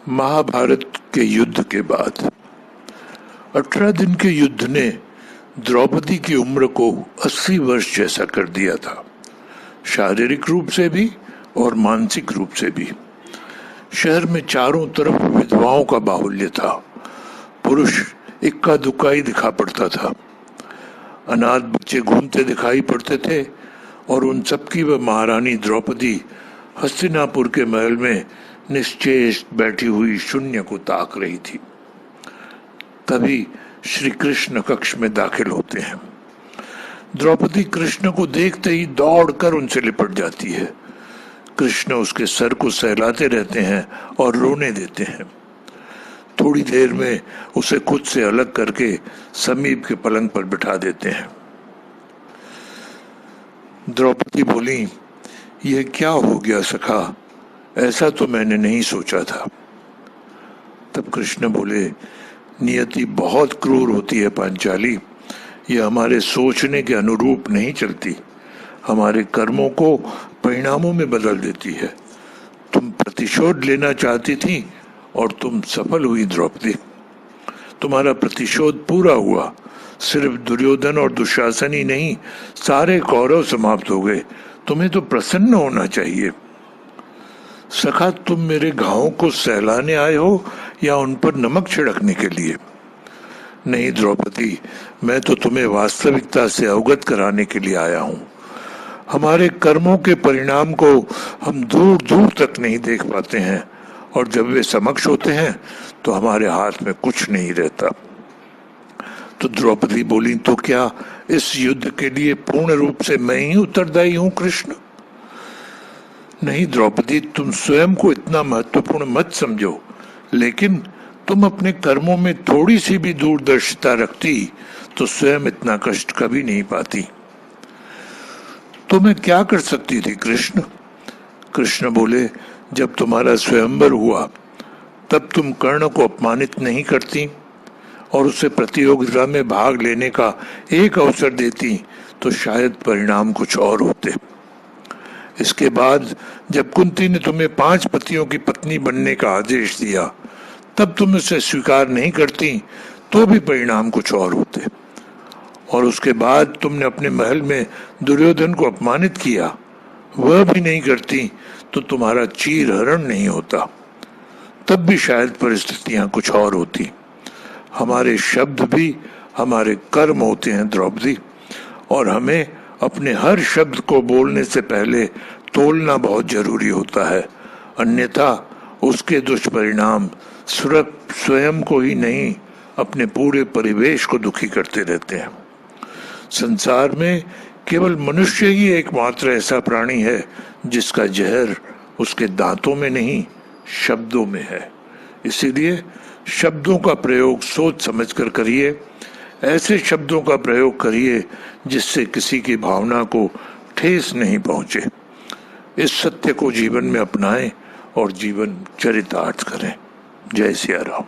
महाभारत के युद्ध के बाद 18 दिन के युद्ध ने द्रौपदी की उम्र को 80 वर्ष जैसा कर दिया था, शारीरिक रूप से भी और मानसिक रूप से भी। शहर में चारों तरफ विधवाओं का बाहुल्य था। पुरुष इक्का दुक्का ही दिखा पड़ता था। अनाथ बच्चे घूमते दिखाई पड़ते थे और उन सबकी वह महारानी द्रौपदी हस्तिनापुर के महल में निश्चेष्ट बैठी हुई शून्य को ताक रही थी। तभी श्री कृष्ण कक्ष में दाखिल होते हैं। द्रौपदी कृष्ण को देखते ही दौड़कर उनसे लिपट जाती है। कृष्ण उसके सर को सहलाते रहते हैं और रोने देते हैं। थोड़ी देर में उसे खुद से अलग करके समीप के पलंग पर बिठा देते हैं। द्रौपदी बोली, यह क्या हो गया सखा, ऐसा तो मैंने नहीं सोचा था। तब कृष्ण बोले, नियति बहुत क्रूर होती है पांचाली, यह हमारे सोचने के अनुरूप नहीं चलती, हमारे कर्मों को परिणामों में बदल देती है। तुम प्रतिशोध लेना चाहती थी और तुम सफल हुई द्रौपदी। तुम्हारा प्रतिशोध पूरा हुआ। सिर्फ दुर्योधन और दुशासन ही नहीं, सारे कौरव समाप्त हो गए। तुम्हें तो प्रसन्न होना चाहिए। सखा, तुम मेरे घावों को सहलाने आए हो या उन पर नमक छिड़कने के लिए? नहीं द्रौपदी, मैं तो तुम्हें वास्तविकता से अवगत कराने के लिए आया हूं। हमारे कर्मों के परिणाम को हम दूर दूर तक नहीं देख पाते हैं और जब वे समक्ष होते हैं तो हमारे हाथ में कुछ नहीं रहता। तो द्रौपदी बोली, तो क्या इस युद्ध के लिए पूर्ण रूप से मैं ही उत्तरदायी हूं कृष्ण? नहीं द्रौपदी, तुम स्वयं को इतना महत्वपूर्ण मत समझो, लेकिन तुम अपने कर्मों में थोड़ी सी भी दूरदर्शिता रखती तो स्वयं इतना कष्ट कभी नहीं पाती। तो मैं क्या कर सकती थी कृष्ण? कृष्ण बोले, जब तुम्हारा स्वयंवर हुआ तब तुम कर्ण को अपमानित नहीं करती और उसे प्रतियोगिता में भाग लेने का एक अवसर देती तो शायद परिणाम कुछ और होते। इसके बाद जब कुंती ने तुम्हें 5 पतियों की पत्नी बनने का आदेश दिया तब तुम उसे स्वीकार नहीं करती तो भी परिणाम कुछ और होते। और उसके बाद तुमने अपने महल में दुर्योधन को अपमानित किया, वह भी नहीं करती तो तुम्हारा चीर हरण नहीं होता, तब भी शायद परिस्थितियां कुछ और होती। हमारे शब्द भी हमारे कर्म होते हैं द्रौपदी, और हमें अपने हर शब्द को बोलने से पहले तोलना बहुत जरूरी होता है, अन्यथा उसके दुष्परिणाम स्वयं को ही नहीं अपने पूरे परिवेश को दुखी करते रहते हैं। संसार में केवल मनुष्य ही एकमात्र ऐसा प्राणी है जिसका जहर उसके दांतों में नहीं, शब्दों में है। इसीलिए शब्दों का प्रयोग सोच समझकर करिए। ऐसे शब्दों का प्रयोग करिए जिससे किसी की भावना को ठेस नहीं पहुंचे। इस सत्य को जीवन में अपनाएं और जीवन चरितार्थ करें। जय सिया राम।